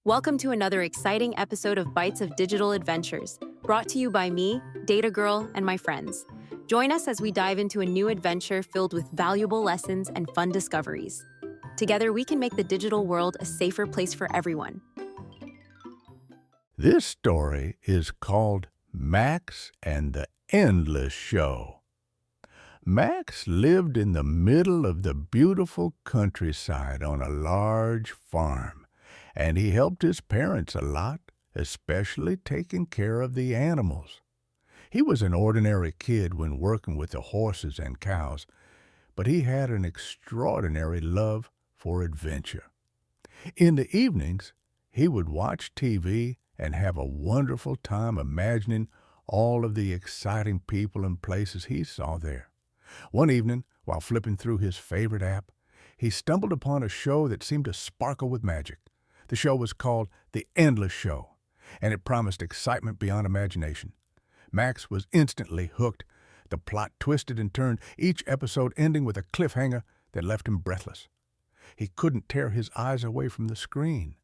Welcome to another exciting episode of Bites of Digital Adventures, brought to you by me, Data Girl, and my friends. Join us as we dive into a new adventure filled with valuable lessons and fun discoveries. Together, we can make the digital world a safer place for everyone. This story is called Max and the Endless Show. Max lived in the middle of the beautiful countryside on a large farm, and he helped his parents a lot, especially taking care of the animals. He was an ordinary kid when working with the horses and cows, but he had an extraordinary love for adventure. In the evenings, he would watch TV and have a wonderful time imagining all of the exciting people and places he saw there. One evening, while flipping through his favorite app, he stumbled upon a show that seemed to sparkle with magic. The show was called The Endless Show, and it promised excitement beyond imagination. Max was instantly hooked. The plot twisted and turned, each episode ending with a cliffhanger that left him breathless. He couldn't tear his eyes away from the screen.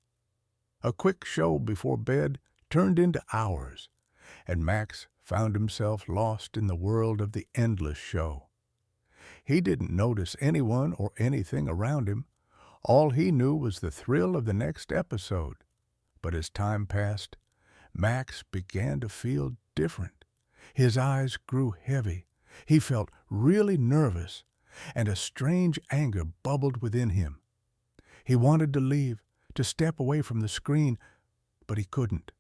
A quick show before bed turned into hours, and Max found himself lost in the world of The Endless Show. He didn't notice anyone or anything around him. All he knew was the thrill of the next episode. But as time passed, Max began to feel different. His eyes grew heavy. He felt really nervous, and a strange anger bubbled within him. He wanted to leave, to step away from the screen, but he couldn't.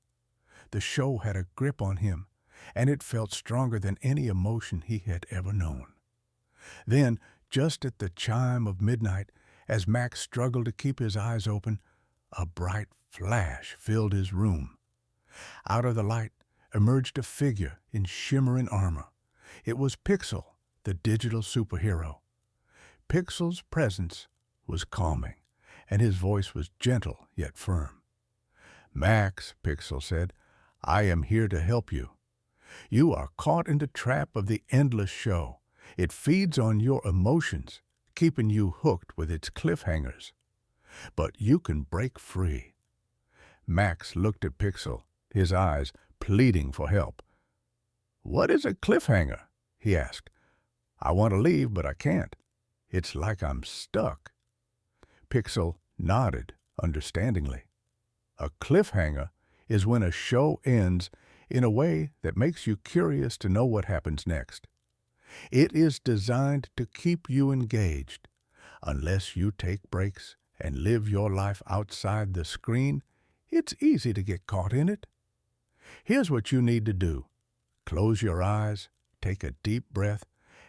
The show had a grip on him, and it felt stronger than any emotion he had ever known. Then, just at the chime of midnight, as Max struggled to keep his eyes open, a bright flash filled his room. Out of the light emerged a figure in shimmering armor. It was Pixel, the digital superhero. Pixel's presence was calming, and his voice was gentle yet firm. "Max," Pixel said, "I am here to help you. You are caught in the trap of the endless show. It feeds on your emotions, keeping you hooked with its cliffhangers. But you can break free." Max looked at Pixel, his eyes pleading for help. "What is a cliffhanger?" he asked. "I want to leave, but I can't. It's like I'm stuck." Pixel nodded understandingly. A cliffhanger is when a show ends in a way that makes you curious to know what happens next. It is designed to keep you engaged. Unless you take breaks and live your life outside the screen, it's easy to get caught in it. Here's what you need to do. Close your eyes, take a deep breath,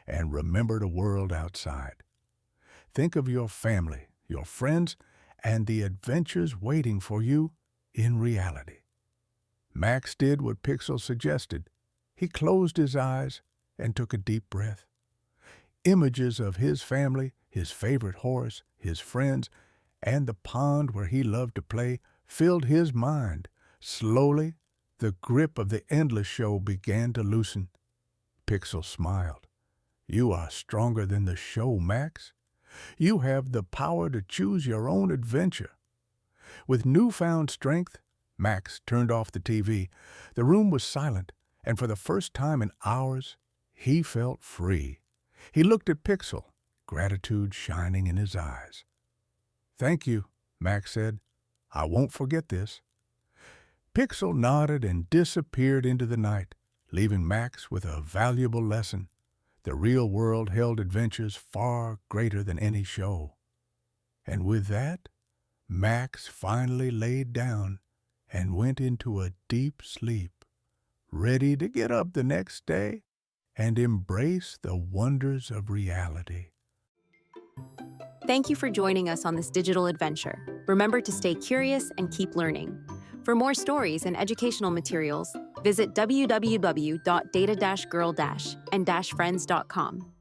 and remember the world outside. Think of your family, your friends, and the adventures waiting for you in reality. Max did what Pixel suggested. He closed his eyes and took a deep breath. Images of his family, his favorite horse, his friends, and the pond where he loved to play filled his mind. Slowly, the grip of the endless show began to loosen. Pixel smiled. "You are stronger than the show, Max. You have the power to choose your own adventure." With newfound strength, Max turned off the TV. The room was silent, and for the first time in hours, he felt free. He looked at Pixel, gratitude shining in his eyes. "Thank you," Max said. "I won't forget this." Pixel nodded and disappeared into the night, leaving Max with a valuable lesson. The real world held adventures far greater than any show. And with that, Max finally laid down and went into a deep sleep, ready to get up the next day and embrace the wonders of reality. Thank you for joining us on this digital adventure. Remember to stay curious and keep learning. For more stories and educational materials, visit www.data-girl-and-friends.com.